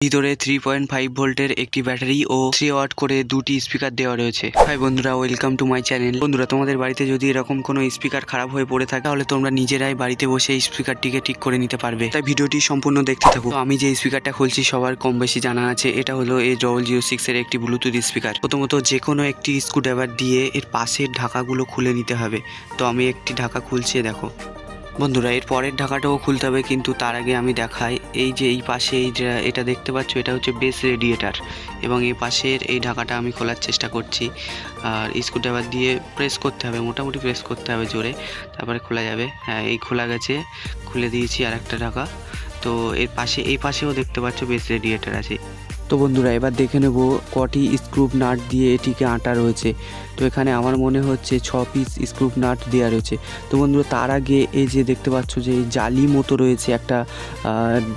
ভিতরে 3.5 ভোল্টের একটি ব্যাটারি ও 3 ওয়াট করে দুটি স্পিকার দেওয়া রয়েছে। হাই বন্ধুরা, ওয়েলকাম টু মাই চ্যানেল। বন্ধুরা, তোমাদের বাড়িতে যদি এরকম কোনো স্পিকার খারাপ হয়ে পড়ে থাকে তাহলে তোমরা নিজেরাই বাড়িতে বসে এই স্পিকারটিকে ঠিক করে নিতে পারবে। তাই ভিডিওটি সম্পূর্ণ দেখতে থাকো। তো আমি যে স্পিকারটা খুলছি সবার কম বেশি জানা আছে, এটা হলো A006 এর একটি ব্লুটুথ স্পিকার। প্রথমত যে কোনো একটি স্ক্রুড্রাইভার দিয়ে এর পাশের ঢাকাগুলো খুলে নিতে হবে। তো আমি একটি ঢাকা খুলছি, দেখো বন্ধুরা, এর পরের ঢাকাটাও খুলতে হবে, কিন্তু তার আগে আমি দেখাই। এই যে এই পাশে এটা দেখতে পাচ্ছ, এটা হচ্ছে বেস রেডিয়েটার, এবং এই পাশের এই ঢাকাটা আমি খোলার চেষ্টা করছি। আর স্ক্রুড্রাইভার দিয়ে প্রেস করতে হবে, মোটামুটি প্রেস করতে হবে জোরে, তারপরে খোলা যাবে। হ্যাঁ, এই খোলা গেছে, খুলে দিয়েছি আর একটা ঢাকা। তো এর পাশে এই পাশেও দেখতে পাচ্ছ বেস রেডিয়েটার আছে। তো বন্ধুরা, এবার দেখে নেব কটি স্ক্রু নাট দিয়ে এটিকে আঁটা রয়েছে। তো এখানে আমার মনে হচ্ছে 6 পিস স্ক্রু নাট দেওয়া রয়েছে। তো বন্ধুরা, তার আগে এই যে দেখতে পাচ্ছ যে এই জালি মতো রয়েছে একটা,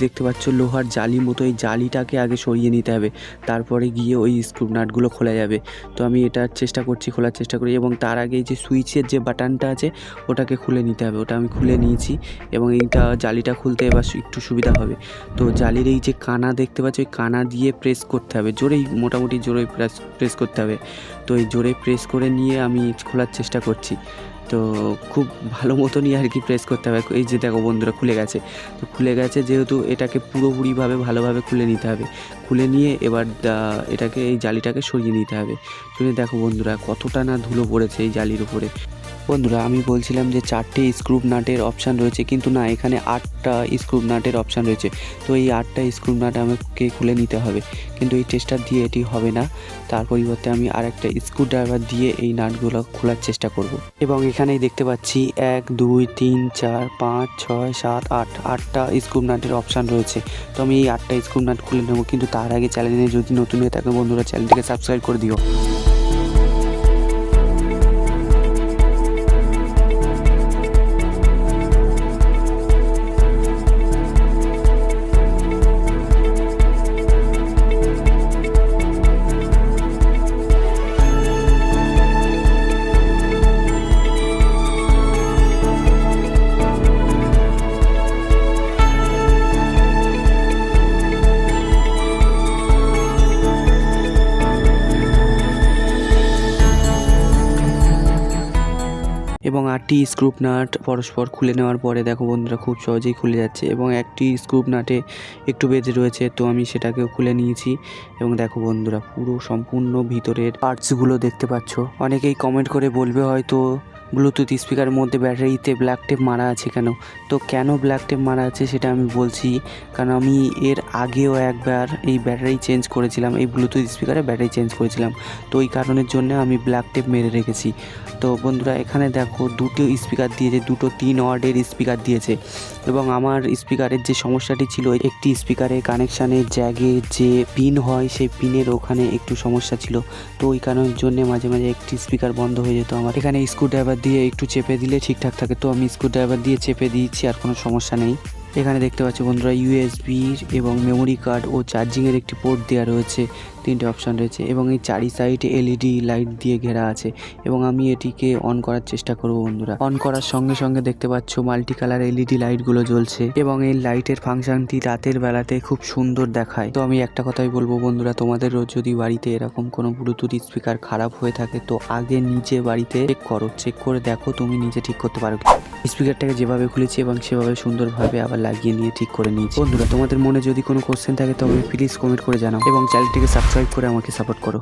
দেখতে পাচ্ছ লোহার জালি মতো, এই জালিটাকে আগে সরিয়ে নিতে হবে, তারপরে গিয়ে ওই স্ক্রু নাটগুলো খোলা যাবে। তো আমি এটার চেষ্টা করছি, খোলার চেষ্টা করি, এবং তার আগে এই যে সুইচের যে বাটনটা আছে ওটাকে খুলে নিতে হবে। ওটা আমি খুলে নিয়েছি, এবং এইটা জালিটা খুলতে এবার একটু সুবিধা হবে। তো জালির এই যে কানা দেখতে পাচ্ছ, ওই কানা দিয়ে প্রেস করতে হবে জোরেই, মোটামুটি জোরেই প্রেস করতে হবে। তো এই জোরে প্রেস করে নিয়ে আমি খোলার চেষ্টা করছি। তো খুব ভালো মতনই আর কি প্রেস করতে হবে। এই যে দেখো বন্ধুরা, খুলে গেছে। তো খুলে গেছে যেহেতু, এটাকে পুরোপুরিভাবে ভালোভাবে খুলে নিতে হবে। খুলে নিয়ে এবার এটাকে, এই জালিটাকে সরিয়ে নিতে হবে। শুনে দেখো বন্ধুরা, কতটা না ধুলো পড়েছে এই জালির উপরে। বন্ধুরা, আমি বলছিলাম যে 4টে স্ক্রু নাটের অপশান রয়েছে, কিন্তু না, এখানে 8টা স্ক্রু নাটের অপশান রয়েছে। তো এই 8টা স্ক্রু নাট আমাকে খুলে নিতে হবে, কিন্তু এই টেস্টার দিয়ে এটি হবে না। তার পরিবর্তে আমি আরেকটা স্ক্রুড্রাইভার দিয়ে এই নাটগুলো খোলার চেষ্টা করব। এবং এখানেই দেখতে পাচ্ছি 1 2 3 4 5 6 7 8টা স্ক্রু নাটের অপশান রয়েছে। তো আমি এই 8টা স্ক্রু নাট খুলে নেব, কিন্তু তার আগে চ্যানেলে যদি নতুন হয়ে থাকে বন্ধুরা, চ্যানেলটিকে সাবস্ক্রাইব করে দিও। এবং 8টি স্ক্রু নাট পরস্পর খুলে নেওয়ার পরে দেখো বন্ধুরা, খুব সহজেই খুলে যাচ্ছে, এবং একটি স্ক্রু নাটে একটু বেঁধে রয়েছে, তো আমি সেটাকেও খুলে নিয়েছি। এবং দেখো বন্ধুরা, পুরো সম্পূর্ণ ভিতরের পার্টসগুলো দেখতে পাচ্ছ। অনেকেই কমেন্ট করে বলবে হয়তো, ব্লুটুথ স্পিকারের মধ্যে ব্যাটারিতে ব্ল্যাক টেপ মারা আছে কেন? তো কেন ব্ল্যাক টেপ মারা আছে সেটা আমি বলছি, কারণ আমি এর আগেও একবার এই ব্যাটারি চেঞ্জ করেছিলাম, এই ব্লুটুথ স্পিকারে ব্যাটারি চেঞ্জ করেছিলাম। তো ওই কারণের জন্য আমি ব্ল্যাক টেপ মেরে রেখেছি। তো বন্ধুরা, এখানে দেখো দুটো স্পিকার দিয়েছে, দুটো 3 ওয়াটের স্পিকার দিয়েছে। এবং আমার স্পিকারের যে সমস্যাটি ছিল, একটি স্পিকারের কানেকশানের জ্যাগে যে পিন হয়, সেই পিনের ওখানে একটু সমস্যা ছিল। তো ওই কারণের জন্য মাঝে মাঝে একটি স্পিকার বন্ধ হয়ে যেত আমার। এখানে স্ক্রুড্রাইভার দিয়ে একটু চেপে দিলে ঠিকঠাক থাকে। তো আমি স্ক্রুড্রাইভার দিয়ে চেপে দিয়েছি, আর কোনো সমস্যা নেই। এখানে দেখতে পাচ্ছি বন্ধুরা, ইউএসবির এবং মেমোরি কার্ড ও চার্জিংয়ের একটি পোর্ট দেওয়া রয়েছে, 3টে অপশান রয়েছে, এবং এই চারি সাইডে এলইডি লাইট দিয়ে ঘেরা আছে। এবং আমি এটিকে অন করার চেষ্টা করব বন্ধুরা। অন করার সঙ্গে সঙ্গে দেখতে পাচ্ছ মাল্টি কালার এলইডি লাইটগুলো জ্বলছে, এবং এই লাইটের ফাংশনটি রাতের বেলাতে খুব সুন্দর দেখায়। তো আমি একটা কথাই বলবো বন্ধুরা, তোমাদেরও যদি বাড়িতে এরকম কোনো ব্লুটুথ স্পিকার খারাপ হয়ে থাকে, তো আগে নিজে বাড়িতে চেক করে দেখো তুমি নিজে ঠিক করতে পারো। স্পিকারটাকে যেভাবে খুলেছি এবং সেভাবে সুন্দরভাবে আবার লাগিয়ে নিয়ে ঠিক করে নিয়েছি। বন্ধুরা, তোমাদের মনে যদি কোনো কোশ্চেন থাকে তবে প্লিজ কমেন্ট করে জানাও, এবং চ্যানেলটিকে সাবস্ক্রাইব করে আমাকে সাপোর্ট করো।